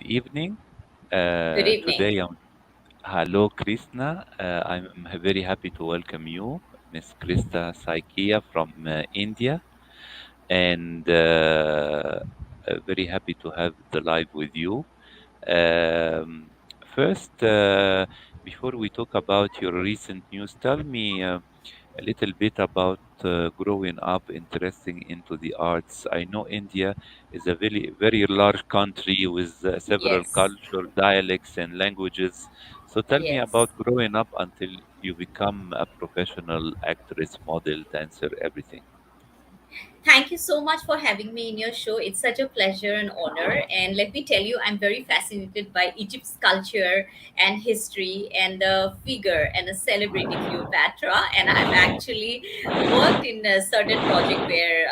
evening. Good evening. Today, hello, Kristna. I'm very happy to welcome you, Miss Kristna Saikia from India, and very happy to have the live with you. Um, First, before we talk about your recent news, tell me a little bit about growing up interesting into the arts. I know India is a very large country with several Yes, culture, dialects, and languages. So tell me yes. about growing up until you become a professional actress, model, dancer, everything. Thank you so much for having me in your show. It's such a pleasure and honor. And let me tell you, I'm very fascinated by Egypt's culture and history and the figure and the celebrity Cleopatra. And I've actually worked in a certain project where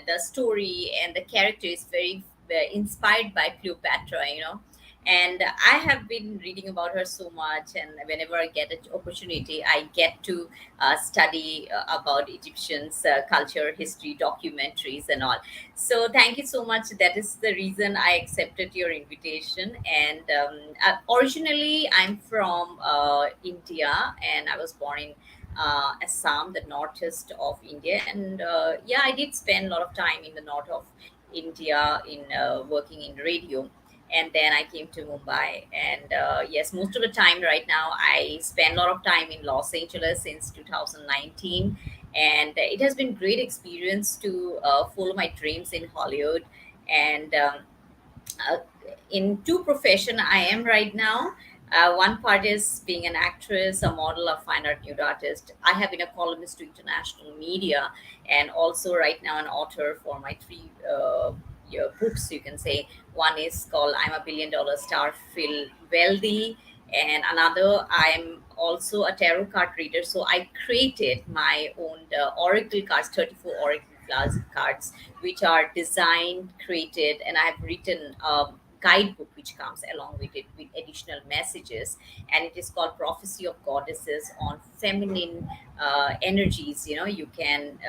the story and the character is very inspired by Cleopatra. And I have been reading about her so much, and whenever I get an opportunity, I get to study about Egyptians' culture, history, documentaries, and all. So, thank you so much. That is the reason I accepted your invitation. And originally, I'm from India, and I was born in Assam, the northeast of India. And yeah, I did spend a lot of time in the north of India in working in radio, and then I came to Mumbai. And yes, most of the time right now, I spend a lot of time in Los Angeles since 2019, and it has been great experience to follow my dreams in Hollywood. And uh, in two profession I am right now. One part is being an actress, a model, a fine art nude artist. I have been a columnist to international media, and also right now an author for my three books, you can say. One is called I'm a Billion-Dollar Star, Feel Wealthy, and another, I'm also a tarot card reader. So I created my own oracle cards, 34 oracle cards, which are designed, created, and I've written a guidebook which comes along with it with additional messages. And it is called Prophecy of Goddesses on Feminine energies. You can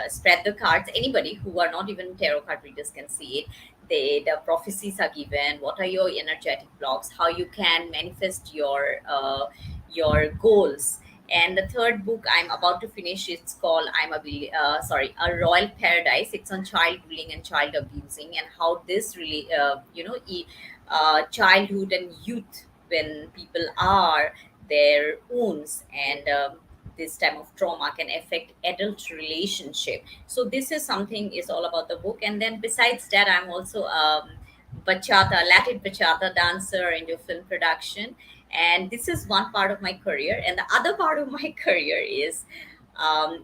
spread the cards. Anybody who are not even tarot card readers can see it. The prophecies are given. What are your energetic blocks? How you can manifest your goals. And the third book I'm about to finish, it's called a Royal Paradise. It's on child bullying and child abusing, and how this really childhood and youth, when people are their wounds, and this type of trauma can affect adult relationship. So this is something is all about the book. And then besides that, I'm also bachata, Latin bachata dancer into film production. And this is one part of my career. And the other part of my career is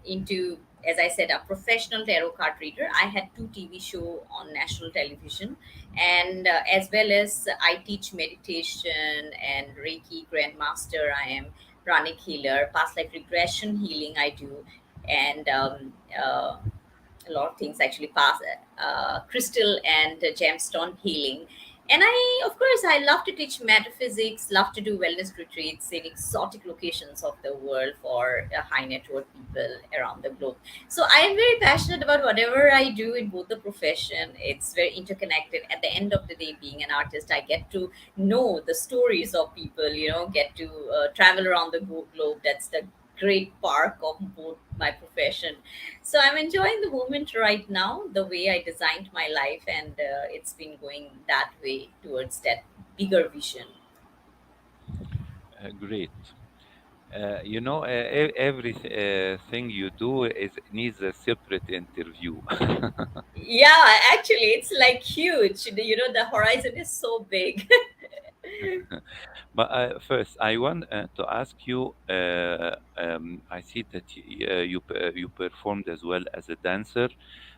into, as I said, a professional tarot card reader. I had two TV show on national television, and as well as I teach meditation and Reiki grandmaster. I am pranic healer, past life regression healing. I do, and a lot of things actually, pass crystal and gemstone healing. And of course, I love to teach metaphysics, love to do wellness retreats in exotic locations of the world for high net worth people around the globe. So I am very passionate about whatever I do in both the profession. It's very interconnected. At the end of the day, being an artist, I get to know the stories of people, get to travel around the globe. That's the great park of both my profession. So I'm enjoying the moment right now, the way I designed my life, and it's been going that way towards that bigger vision. Great. Everything you do is needs a separate interview. Yeah, actually, it's like huge. The horizon is so big. But first, I want to ask you. I see that you performed as well as a dancer.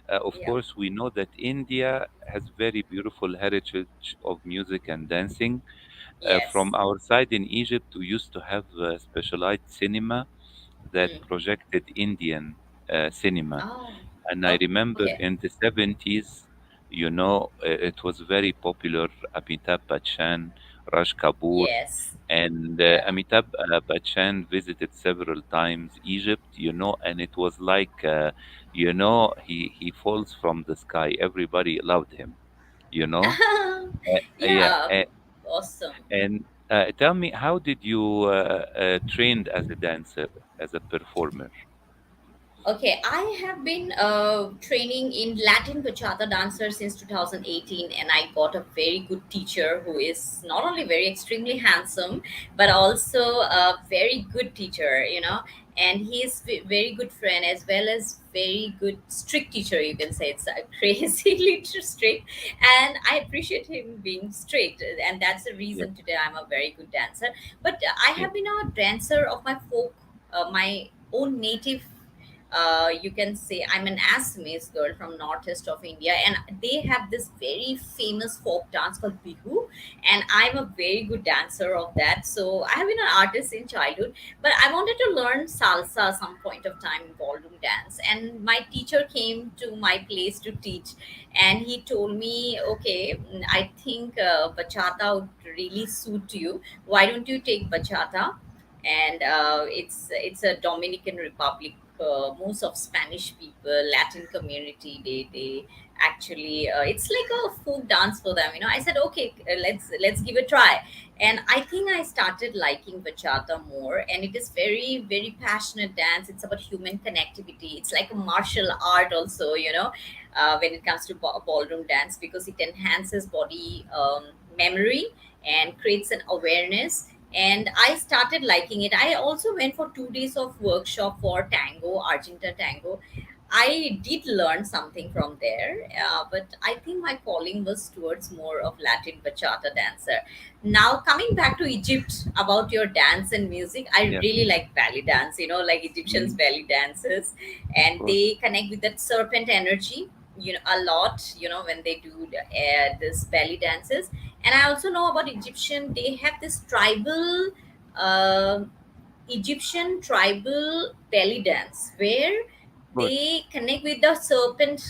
Of Yeah. course, we know that India has very beautiful heritage of music and dancing. Yes. From our side in Egypt, we used to have specialized cinema that Mm. projected Indian cinema. Oh. And I remember Okay. in the 70s, it was very popular. Amitabh Bachchan, Raj Kapoor, Yes. and Yeah. Amitabh Bachchan visited several times Egypt, and it was like, he falls from the sky. Everybody loved him, you know. Yeah, Yeah, awesome. and tell me, how did you trained as a dancer, as a performer? Okay, I have been training in Latin bachata dancer since 2018, and I got a very good teacher who is not only very extremely handsome, but also a very good teacher, you know. And he is very good friend as well as very good strict teacher. You can say it's crazily strict, and I appreciate him being strict, and that's the Yes, reason today I'm a very good dancer. But I yes, have been a dancer of my folk, my own native, you can say I'm an Assamese girl from northeast of India, and they have this very famous folk dance called Bihu, and I'm a very good dancer of that. So I have been an artist in childhood, but I wanted to learn salsa some point of time in ballroom dance, and my teacher came to my place to teach, and he told me, okay, I think bachata would really suit you. Why don't you take bachata? And it's a Dominican Republic. Most of Spanish people, Latin community, they actually it's like a folk dance for them. You know, I said okay, let's give a try, and I think I started liking bachata more. And it is very passionate dance. It's about human connectivity. It's like a martial art also. You know, when it comes to ballroom dance, because it enhances body memory and creates an awareness, and I started liking it. I also went for 2 days of workshop for tango, Argenta tango. I did learn something from there, but I think my calling was towards more of Latin bachata dancer. Now coming back to Egypt, about your dance and music, I yes. really like belly dance. You know, like Egyptians Mm, belly dances, of and course. they connect with that serpent energy. You know, a lot. You know, when they do this belly dances. And I also know about Egyptian. They have this tribal, uh, Egyptian tribal belly dance where Of course. they connect with the serpent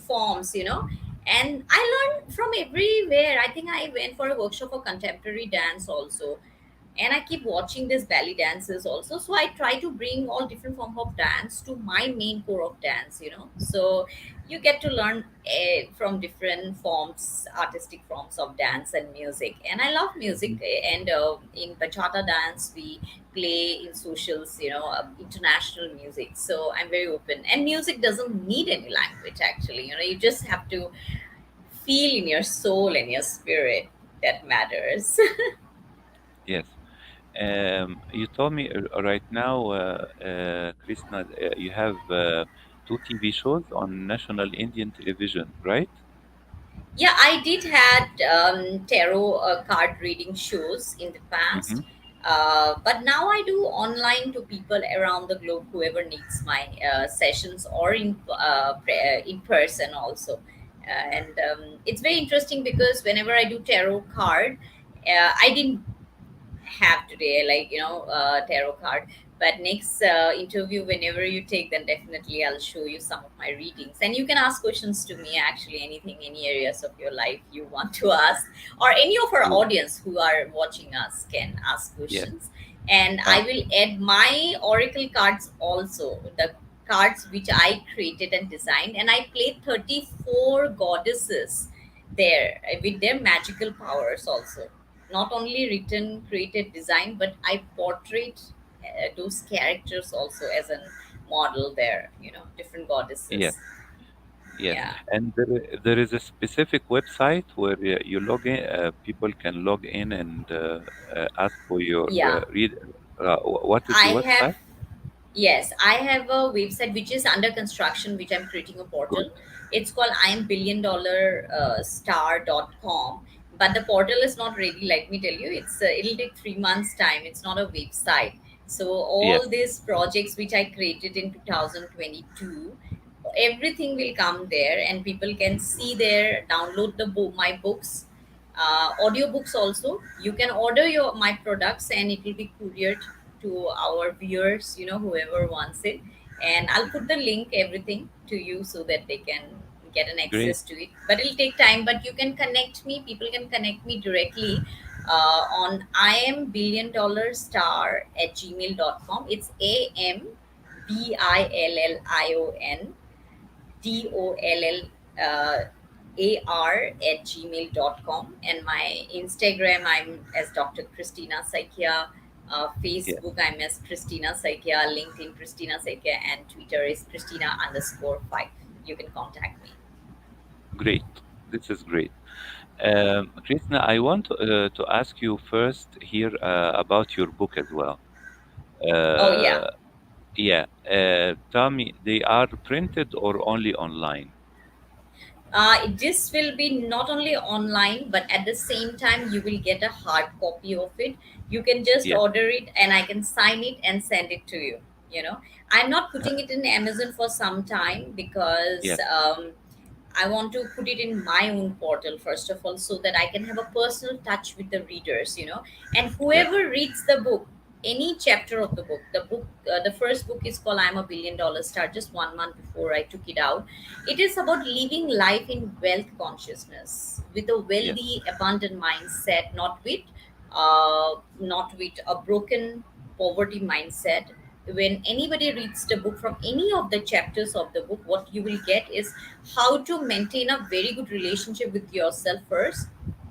forms, you know. And I learned from everywhere. I think I went for a workshop for contemporary dance also, and I keep watching these belly dances also. So I try to bring all different form of dance to my main core of dance, you know. So you get to learn from different forms, artistic forms of dance and music. And I love music, Mm, and in bachata dance we play in socials, you know, international music. So I'm very open, and music doesn't need any language actually. You know, you just have to feel in your soul and your spirit. That matters. yes. You told me right now, Krishna, you have two TV shows on national Indian television, right? Yeah, I did had tarot card reading shows in the Mm-hmm. past, but now I do online to people around the globe, whoever needs my sessions, or in person also. And it's very interesting because whenever I do tarot card, I didn't have today, like, you know, tarot card. But next interview, whenever you take, then definitely I'll show you some of my readings, and you can ask questions to me, actually anything, any areas of your life you want to ask, or any of our Good. audience who are watching us can ask Yes. questions. And I Uh, will add my oracle cards also, the cards which I created and designed, and I played 34 goddesses there, with their magical powers also. Not only written, created, design, but I portrait those characters also as a model there, you know, different yes. goddesses. Yes. Yeah. And there is a specific website where you log in. People can log in and ask for your Yeah. read. What is the I have, website? yes, I have a website which is under construction, which I'm creating a Good. portal. It's called IamBillionDollar Star.com. But the portal is not ready, let me tell you. It'll take 3 months' time. It's not a website. So Yes. all these projects which I created in 2022, everything will come there, and people can see there, download the book, my books, audiobooks also. You can order your my products, and it will be couriered to our viewers, you know, whoever wants it. And I'll put Mhm. the link, everything to you, so that they can get an Great. access to it. But it'll take time, but you can connect me, people can connect me directly on IamBillionDollarStar@gmail.com. It's AMBILLION DOLL ar@gmail.com, and my Instagram I'm as Dr. Kristna Saikia. Yes. Facebook I'm as Kristna Saikia, LinkedIn Kristna Saikia, and Twitter is Christina_5. You can contact me. Great. This is great. Krishna, I want to ask you first here about your book as well. Oh yeah. Uh, yeah. Tell me, they are printed or only online? This will be not only online, but at the same time, you will get a hard copy of it. You can just Yes. order it, and I can sign it and send it to you. I'm not putting it in Amazon for some time because Yes. I want to put it in my own portal first of all, so that I can have a personal touch with the readers. And Yes. whoever reads the book, any chapter of the first book is called "I'm a Billion Dollar Star." Just 1 month before I took it out, it is about living life in wealth consciousness with a Yes. wealthy, abundant mindset, not with a broken poverty mindset. When anybody reads the book, from any of the chapters of the book, what you will get is how to maintain a very good relationship with yourself first,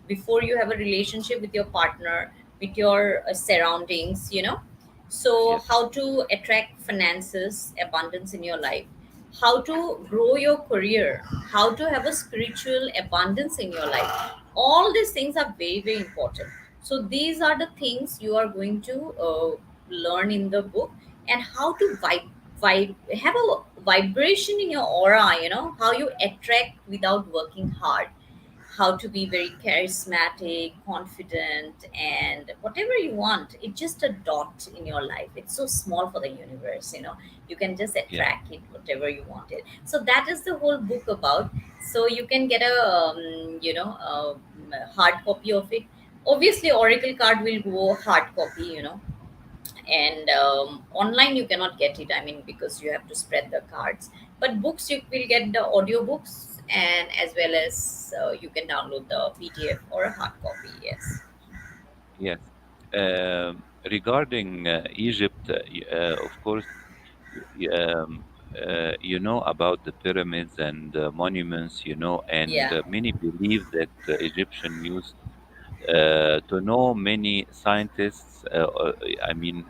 before you have a relationship with your partner, with your surroundings. So Yes. how to attract finances, abundance in your life, how to grow your career, how to have a spiritual abundance in your life. All these things are very, very important. So these are the things you are going to learn in the book, and how to have a vibration in your aura. How you attract without working hard, how to be very charismatic, confident, and whatever you want. It's just a dot in your life. It's so small for the universe. You can just Yes. attract it, whatever you want it. So that is the whole book about. So you can get a hard copy of it. Obviously, Oracle card will go hard copy. And online you cannot get it, I mean, because you have to spread the cards. But books, you will get the audiobooks, and as well as you can download the PDF or a hard copy. Yes. Yes. Regarding Egypt, of course, you know about the pyramids and monuments, and Yeah. many believe that Egyptian used to know many scientists, I mean,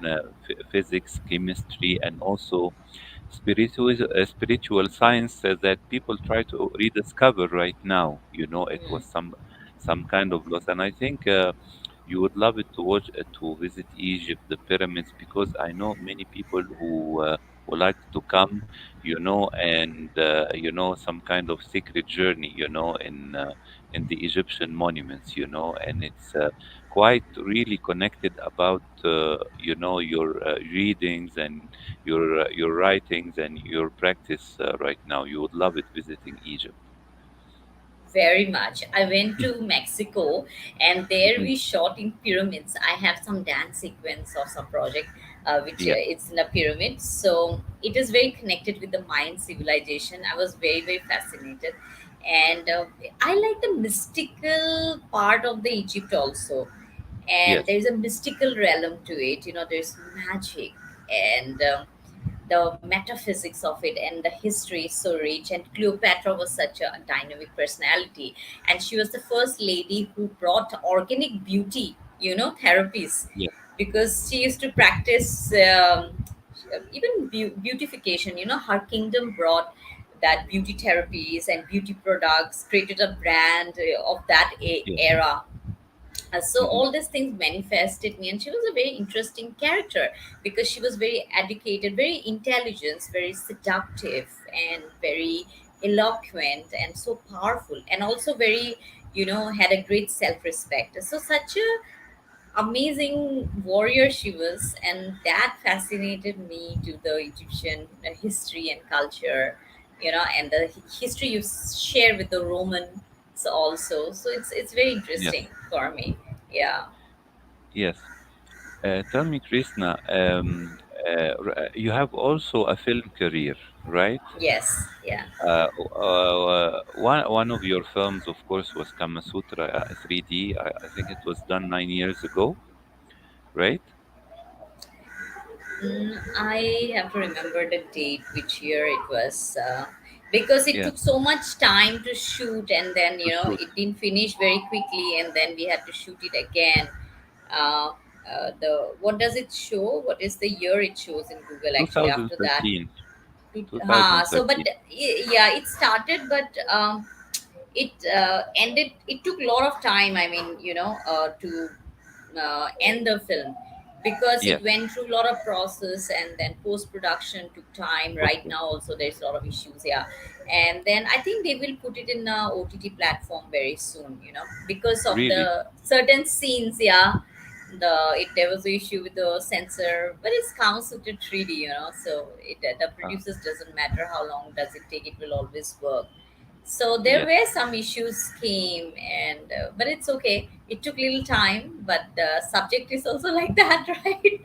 physics, chemistry, and also spiritual science that people try to rediscover right now. It was Mm. some kind of loss, and I think you would love it to watch to visit Egypt, the pyramids, because I know many people who would like to come, and some kind of secret journey, in the Egyptian monuments, and it's quite really connected about your readings and your writings and your practice right now. You would love it visiting Egypt. Very much. I went to Mexico, and there Mhm. we shot in pyramids. I have some dance sequence of some project, which Yeah. it's in a pyramid. So it is very connected with the Mayan civilization. I was very, very fascinated. And I like the mystical part of the Egypt also. And Yes. there's a mystical realm to it. There's magic, and the metaphysics of it, and the history is so rich. And Cleopatra was such a dynamic personality, and she was the first lady who brought organic beauty, therapies, Yes. because she used to practice even beautification. Her kingdom brought that beauty therapies and beauty products, created a brand of that Yes. era. So Hmm. all these things manifested me, and she was a very interesting character, because she was very educated, very intelligent, very seductive, and very eloquent, and so powerful, and also very, had a great self-respect. So such a amazing warrior she was, and that fascinated me to the Egyptian history and culture, and the history you share with the Romans also. So it's very Yes. interesting for me. Yeah. Yes. Tell me, Krishna, you have also a film career, right? Yes. Yeah. One of your films, of course, was Kama Sutra 3D. I think it was done 9 years ago, right? I have to remember the date, which year it was. because it Yeah. took so much time to shoot, and then To shoot. it didn't finish very quickly, and then we had to shoot it again. uh, the what does it show, what is the year it shows in Google actually after that? 2013. So but 2013. yeah, it started, but it ended. It took a lot of time, I mean, to end the film, because it Yes. went through a lot of process, and then post production took time. Right Okay. now also there's a lot of issues, yeah. And then I think they will put it in a OTT platform very soon, because of Really? the certain scenes, yeah. There was an issue with the sensor, but it's comes with the 3D, so the Uh, producers doesn't matter how long does it take, it will always work. So there yes. were some issues came, and but it's okay, it took little time, but the subject is also like that, right?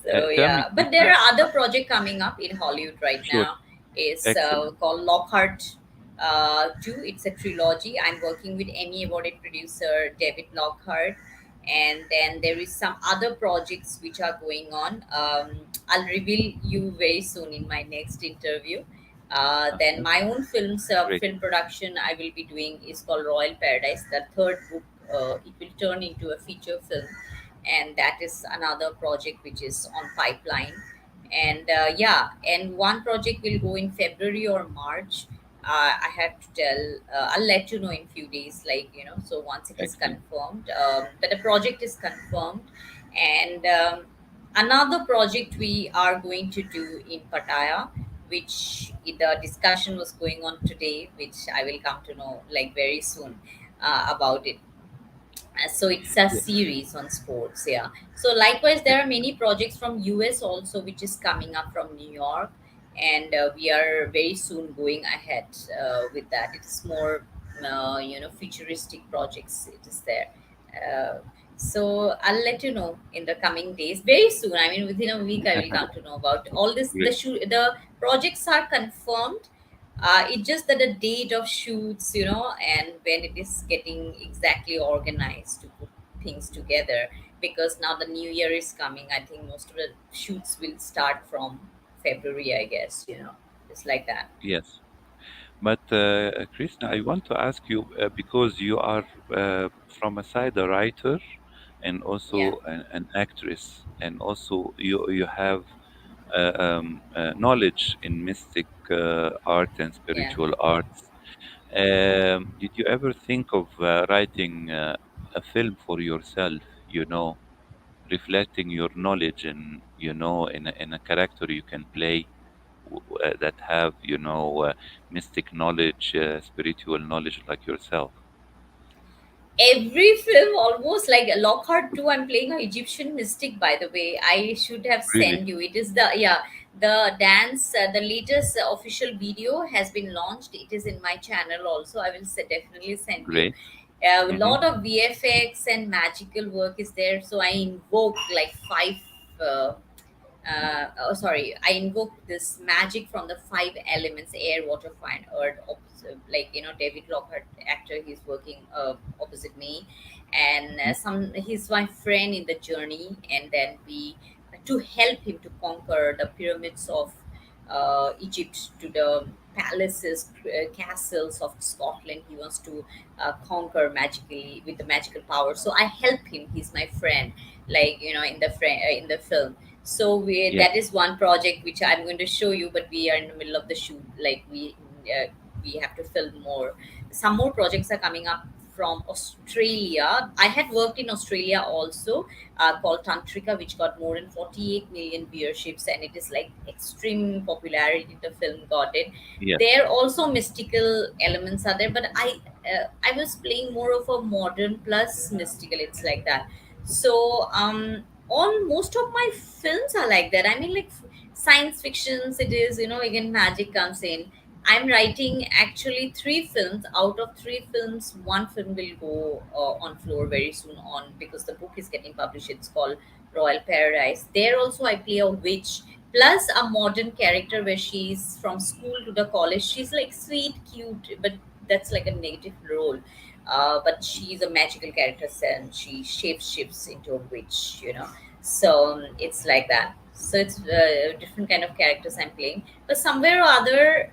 So Tell me, yeah, but there Krishna. are other project coming up in Hollywood right Sure. now. It's Excellent. called Lockhart 2. It's a trilogy. I'm working with Emmy awarded producer David Lockhart, and then there is some other projects which are going on. I'll reveal you very soon in my next interview. Then Okay. my own Great. film production I will be doing is called Royal Paradise. The third book, it will turn into a feature film, and that is another project which is on pipeline. And yeah, and one project will go in February or March. I have to tell, I'll let you know in few days, like, so once it is Excellent. confirmed, but the project is confirmed. And another project we are going to do in Pattaya, which the discussion was going on today, which I will come to know like very soon about it. So it's a Yeah. series on sports, yeah. So likewise there are many projects from US also which is coming up from New York, and we are very soon going ahead with that. It's more futuristic projects, it is there. uh, so I'll let you know in the coming days very soon. I mean, within a week I will come to know about all this. Great. The projects are confirmed. It's just that the date of shoots, and when it is getting exactly organized to put things together. Because now the new year is coming, I think most of the shoots will start from February, I guess, it's like that. Yes. But Krishna, I want to ask you because you are from a side a writer and Yeah, also an actress, and also you have knowledge in mystic art and yeah. spiritual arts. Did you ever think of writing a film for yourself? You know, reflecting your knowledge in in a character you can play that have mystic knowledge, spiritual knowledge like yourself. Every film almost, like Lockhart 2, I'm playing a Egyptian mystic, by the way. I should have Really sent you. It is the, yeah, the dance, the latest official video has been launched. It is in my channel also. I will definitely send you. great. A Mm-hmm. lot of VFX and magical work is there. So I invoke like five uh, sorry, I invoke this magic from the five elements: air, water, fire, and earth. Like, David Lockhart, actor, he's working opposite me, and he's my friend in the journey. And then we, to help him to conquer the pyramids of Egypt, to the palaces, castles of Scotland. He wants to conquer magically with the magical power. So I help him. He's my friend, like, in the film. So Yes. that is one project which I'm going to show you, but we are in the middle of the shoot. Like, we have to film more. Some more projects are coming up from Australia. I had worked in Australia also, called Tantrika, which got more than 48 million viewerships, and it is like extreme popularity. The film got it. Yes. There also mystical elements are there, but I was playing more of a modern plus mystical. It's like that. So all most of my films are like that. I mean, like science fictions, it is, again magic comes in. I'm writing actually three films. Out of three films, one film will go on floor very soon on, because the book is getting published. It's called Royal Paradise. There also I play a witch plus a modern character where she's from school to the college. She's like sweet, cute, but that's like a negative role. But she's a magical character, and she shape shifts into a witch. So it's like that. So it's different kind of characters I'm playing. But somewhere or other,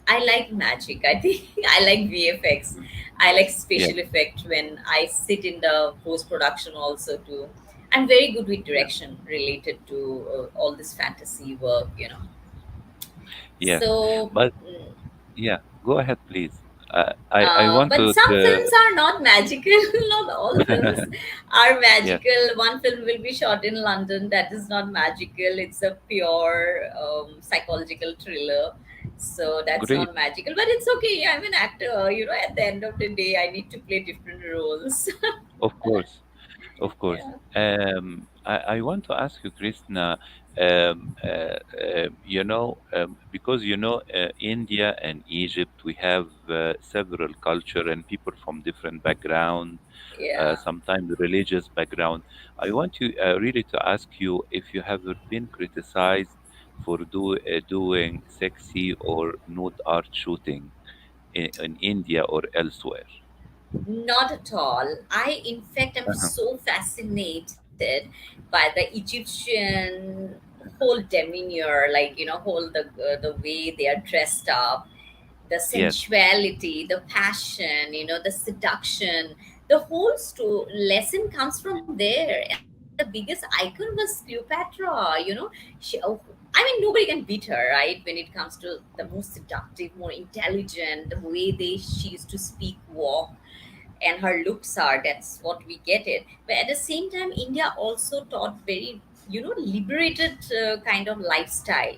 I like magic. I think I like VFX. Mm. I like Yeah, special effect when I sit in the post production also too. I'm very good with yeah, direction related to all this fantasy work, you know. yes. So, But yeah, go ahead, please. I want but to. some films are not magical. Not all films are Yes, magical. One film will be shot in London. That is not magical. It's a pure psychological thriller. So that's great. not magical. But it's okay. I'm an actor. You know, at the end of the day, I need to play different roles. Of course. Of course. Yeah. I want to ask you, Krishna, because India and Egypt, we have several culture and people from different background, Yeah. sometimes religious background. I want you really to ask you if you have been criticized for doing sexy or nude art shooting in India or elsewhere. Not at all. In fact, I'm Uh-huh. so fascinated by the Egyptian whole demeanor, like, you know, the way they are dressed up, the Yes, sensuality, the passion, you know, the seduction. The whole lesson comes from there. And the biggest icon was Cleopatra, you know. I mean, nobody can beat her, right? When it comes to the most seductive, more intelligent, the way she used to speak, walk, and her looks are, that's what we get it. But at the same time, India also taught very, you know, liberated kind of lifestyle,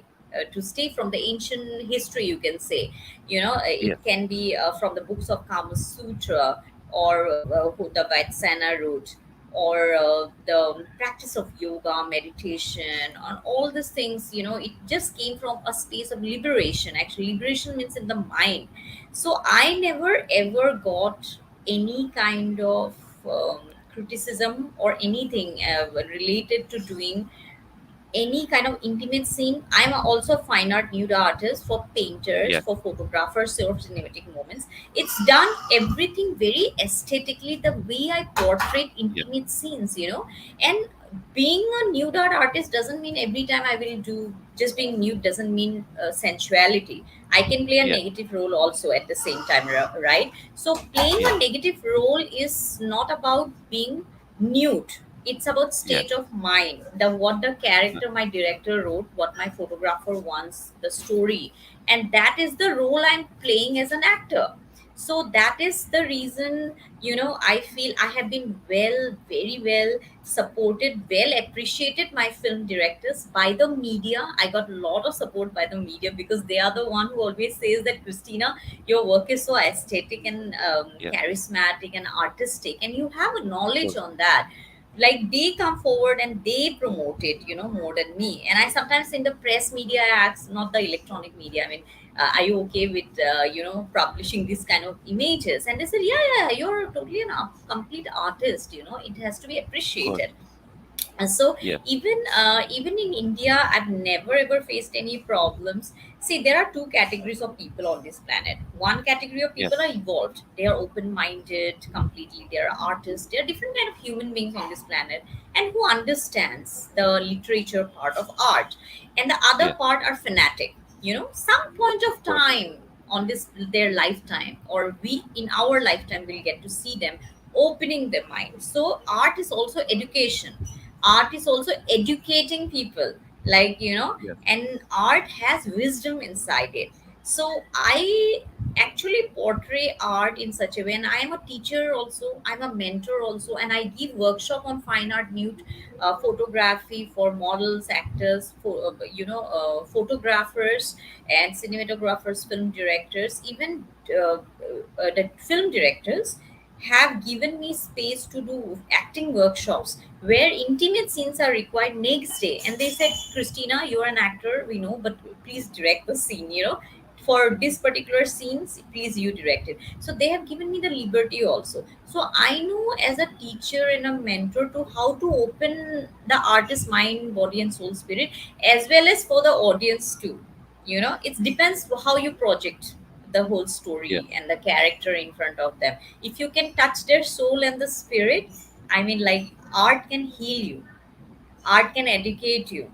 to stay from the ancient history, you can say. You know, yes, it can be from the books of Kama Sutra, or the Vatsana route, or the practice of yoga, meditation, and all these things. You know, it just came from a space of liberation. Actually, liberation means in the mind. So I never ever got any kind of criticism or anything related to doing any kind of intimate scene. I'm also a fine art nude artist for painters, yes, for photographers, or cinematic moments. It's done everything very aesthetically, the way I portray yes, intimate scenes, you know. And being a nude art artist doesn't mean every time I will do, just being nude doesn't mean sensuality. I can play a yes, negative role also at the same time, right? So playing yes, a negative role is not about being nude. It's about yes. state of mind, the what the character my director wrote, what my photographer wants, the story, and that is the role I'm playing as an actor. So that is the reason, you know, I feel I have been very well supported, well appreciated my film directors by the media. I got a lot of support by the media because they are the one who always says that, Christina, your work is so aesthetic and Yes, charismatic and artistic, and you have a of knowledge course. on that. Like, they come forward and they promote it, you know, more than me. And I sometimes, in the press media, I ask, not the electronic media, I mean, are you okay with you know, publishing this kind of images? And they said, yeah, you're totally complete artist, you know, it has to be Of course. appreciated. And so Yes, even in India, I've never ever faced any problems. See, there are two categories of people on this planet. One category of yes, people are evolved. They are open-minded completely. They are artists. They are different kind of human beings on this planet, and who understands the literature part of art. And the other yes, part are fanatic. You know, some point of of course. time on this their lifetime, or we in our lifetime will get to see them opening their mind. So art is also education. Art is also educating people, like, you know. Yes, And art has wisdom inside it. So I actually portray art in such a way, and I am a teacher also, I'm a mentor also, and I give workshop on fine art nude photography for models, actors, for photographers and cinematographers, film directors, even the film directors have given me space to do acting workshops where intimate scenes are required next day. And they said, Christina, you're an actor, we know, but please direct the scene, you know. For this particular scenes, please you direct it. So they have given me the liberty also. So I know as a teacher and a mentor to how to open the artist's mind, body, and soul, spirit, as well as for the audience too. You know, it depends how you project the whole yes, story and the character in front of them. If you can touch their soul and the spirit, I mean, like, art can heal you. Art can educate you.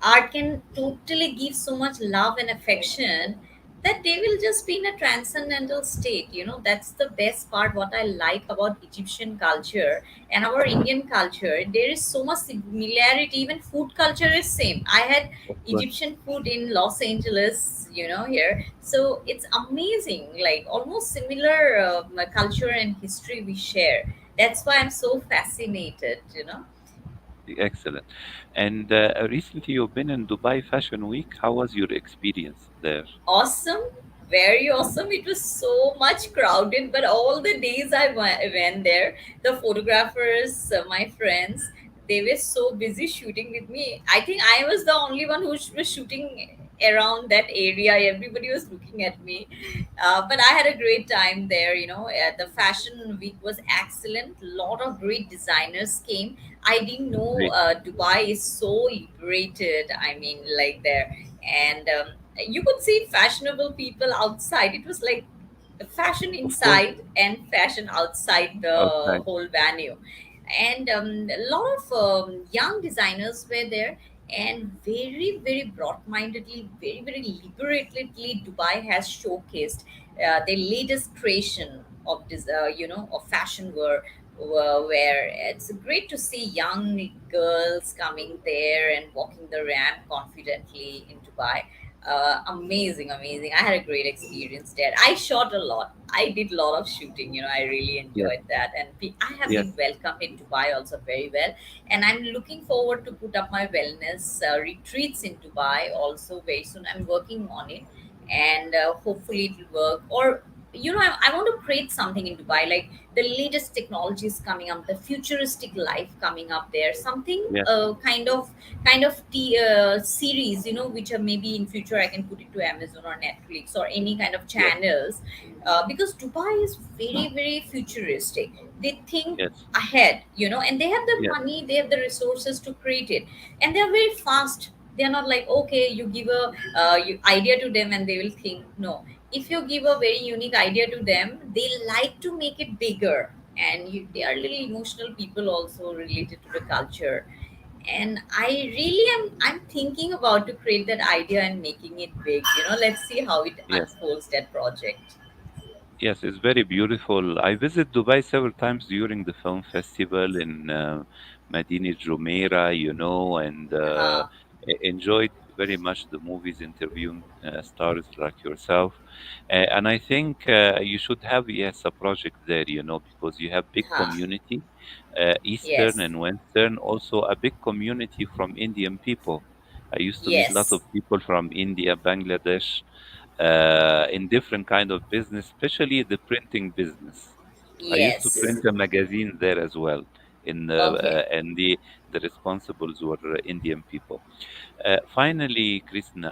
Art can totally give so much love and affection that they will just be in a transcendental state. That's the best part. What I like about Egyptian culture and our Indian culture, there is so much similarity. Even food culture is same. I had Of course. Egyptian food in Los Angeles, here. So it's amazing, like almost similar culture and history we share. That's why I'm so fascinated. Excellent. And recently you've been in Dubai Fashion Week. How was your experience there? Awesome, very awesome. It was so much crowded, but all the days I went there, the photographers, my friends, they were so busy shooting with me. I think I was the only one who was shooting around that area. Everybody was looking at me, but I had a great time there. The fashion week was excellent. Lot of great designers came. I didn't know Great. Dubai is so liberated. I mean, like there, and you could see fashionable people outside. It was like fashion Of course. inside and fashion outside the Outside. whole venue. And a lot of young designers were there, and very, very broad-mindedly, very, very liberatedly, Dubai has showcased the latest creation of this, of fashion wear. Where it's great to see young girls coming there and walking the ramp confidently in Dubai. Amazing, amazing. I had a great experience there. I shot a lot. I did a lot of shooting. I really Yes. enjoyed that, and I have been Yes. welcomed in Dubai also very well. And I'm looking forward to put up my wellness retreats in Dubai also very soon. I'm working on it, and hopefully it will work. Or I want to create something in Dubai, like the latest technologies coming up, the futuristic life coming up there, something Yes. series, which are maybe in future I can put it to Amazon or Netflix or any kind of Yes. channels, because Dubai is very, very futuristic. They think Yes. ahead, and they have the Yes. money, they have the resources to create it, and they are very fast. They're not like, okay, you give a idea to them and they will think. No, if you give a very unique idea to them, they like to make it bigger. And they are little emotional people also related to the culture. And I really I'm thinking about to create that idea and making it big. Let's see how it Yes. unfolds, that project. Yes, it's very beautiful. I visit Dubai several times during the film festival in Medina Jumeirah, and Uh-huh. enjoyed very much the movies interviewing stars like yourself. And I think you should have, yes, a project there, because you have big Uh-huh. community, Eastern Yes. and Western, also a big community from Indian people. I used to meet a lot Yes. of people from India, Bangladesh, in different kind of business, especially the printing business. I used to Yes. print a magazine there as well, Okay. and the responsibles were Indian people. Finally, Krishna,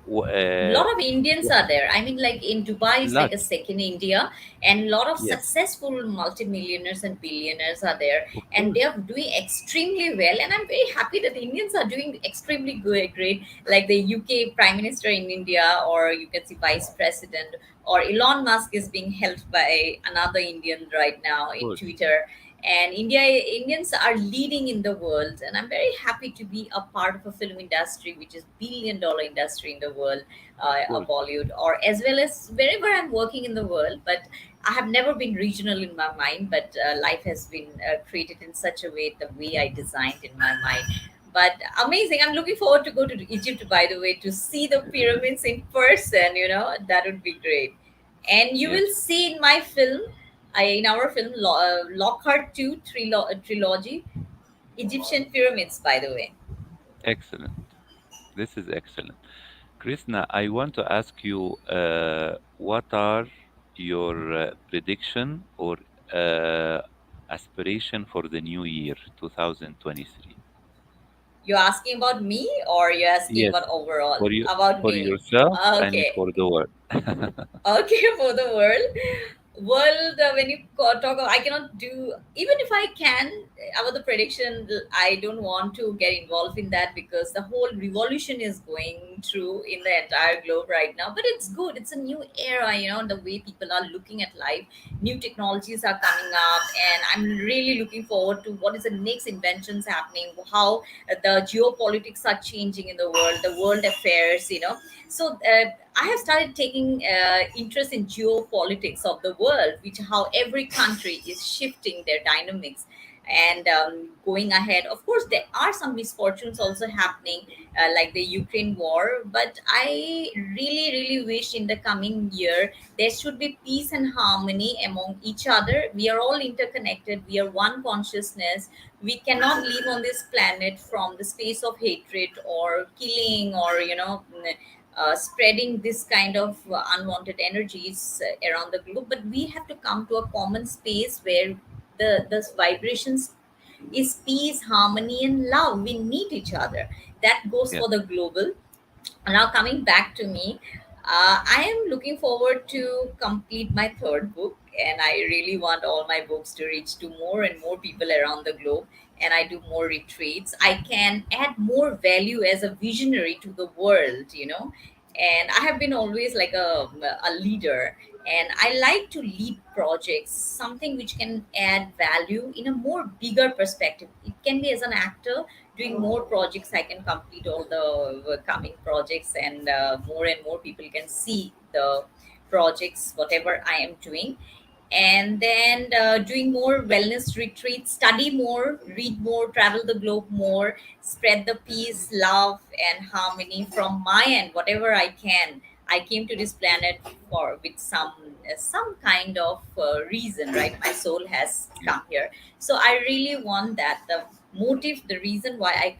w- uh, Lot of Indians w- are there. I mean, like in Dubai, it's like lot, a second India, and lot of yes, successful multimillionaires and billionaires are there, of and course, they are doing extremely well. And I'm very happy that the Indians are doing extremely good, great. Like the UK Prime Minister in India, or you can see Vice President, or Elon Musk is being helped by another Indian right now of in course, Twitter. And Indians are leading in the world, and I'm very happy to be a part of a film industry which is billion-dollar industry in the world, of course, Bollywood, or as well as wherever I'm working in the world. But I have never been regional in my mind, but life has been created in such a way, the way I designed in my mind. But amazing. I'm looking forward to go to Egypt, by the way, to see the pyramids in person. That would be great. And you yes, will see in my film, in our film, Lockhart 2 trilogy, Egyptian pyramids, by the way. excellent. This is excellent. Krishna, I want to ask you, what are your prediction or aspiration for the new year, 2023? You're asking about me, or you're asking Yes, about overall? for you, About for me. yourself and Okay. for the world. Okay, for the world, when you talk about, I cannot do, even if I can, about the prediction, I don't want to get involved in that, because the whole revolution is going true in the entire globe right now. But it's good. It's a new era, the way people are looking at life. New technologies are coming up, and I'm really looking forward to what is the next inventions happening, how the geopolitics are changing in the world affairs, So I have started taking interest in geopolitics of the world, which how every country is shifting their dynamics and going ahead. Of course, there are some misfortunes also happening, like the Ukraine war. But I really, really wish in the coming year there should be peace and harmony among each other. We are all interconnected. We are one consciousness. We cannot live on this planet from the space of hatred or killing or spreading this kind of unwanted energies around the globe. But we have to come to a common space where the vibrations is peace, harmony, and love. We need each other. That goes Yeah. for the global. Now coming back to me, I am looking forward to complete my third book, and I really want all my books to reach to more and more people around the globe. And I do more retreats, I can add more value as a visionary to the world, and I have been always like a leader, and I like to lead projects, something which can add value in a more bigger perspective. It can be as an actor doing more projects. I can complete all the coming projects, and more and more people can see the projects whatever I am doing. And then doing more wellness retreats, study more, read more, travel the globe more, spread the peace, love, and harmony from my end, whatever I can. I came to this planet for with some kind of reason, right? My soul has Yeah. come here, so I really want that the motive, the reason why I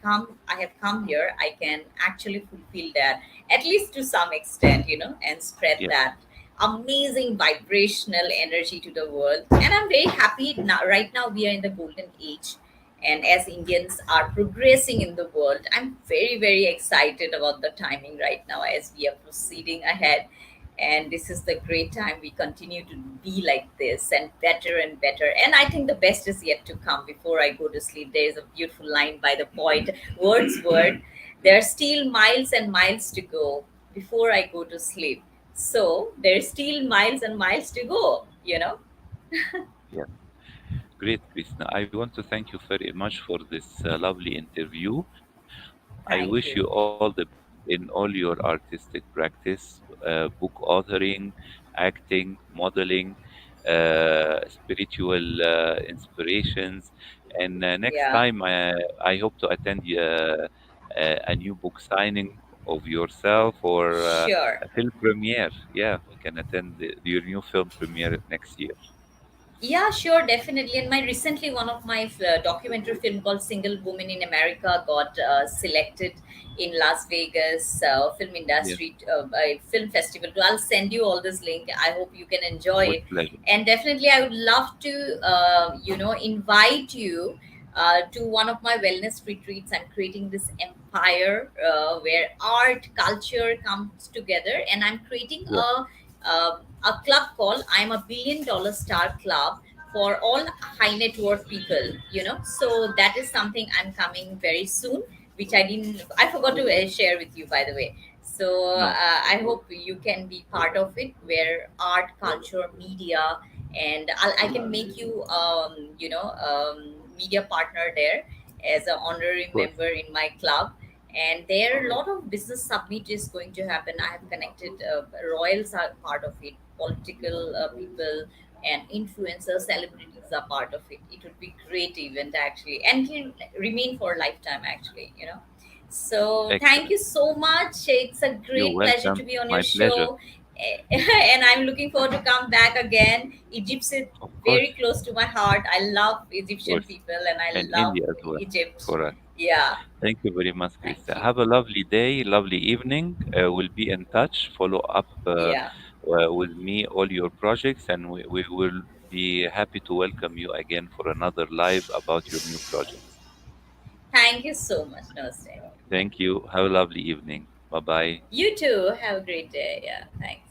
have come here, I can actually fulfill that, at least to some extent, and spread Yeah. that amazing vibrational energy to the world. And I'm very happy now. Right now we are in the golden age, and as Indians are progressing in the world, I'm very, very excited about the timing right now as we are proceeding ahead. And this is the great time we continue to be like this and better. And I think the best is yet to come. Before I go to sleep, there is a beautiful line by the poet Wordsworth: there are still miles and miles to go before I go to sleep. So there's still miles and miles to go. Yeah. Great, Krishna. I want to thank you very much for this lovely interview. I wish you Thank you. all the best in all your artistic practice, book authoring, acting, modeling, spiritual inspirations. And next Yeah, time, I hope to attend a new book signing of yourself or sure. a film premiere. Yeah, we can attend your new film premiere next year. Yeah, sure, definitely. And my recently one of my documentary film called Single Woman in America got selected in Las Vegas film Yeah, industry film festival. So I'll send you all this link. I hope you can enjoy with it. pleasure. And definitely, I would love to invite you to one of my wellness retreats. I'm creating this empire where art, culture comes together, and I'm creating Yeah, a club called I'm a $1 billion star club for all high net worth people. So that is something I'm coming very soon, which I forgot to share with you, by the way. So no, I hope you can be part of it, where art, culture, media, and I can make you media partner there as an of honorary course. member in my club. And there are a lot of business summit is going to happen. I have connected royals are part of it, political people and influencers, celebrities are part of it. It would be great event actually, and it will remain for a lifetime actually. So thank Excellent. you so much. It's a You're great pleasure to welcome. be on your My pleasure. show. And I'm looking forward to come back again. Egypt is Of course. very close to my heart. I love Of Egyptian course. people, and I And love India as well, Egypt. for us. Yeah, Thank you very much, thank Krista. you. Have a lovely day, lovely evening. We'll be in touch. Follow up Yeah. with me all your projects, and we will be happy to welcome you again for another live about your new projects. Thank you so much. Namaste. Thank you. Have a lovely evening. Bye bye. You too. Have a great day. Yeah. Thanks.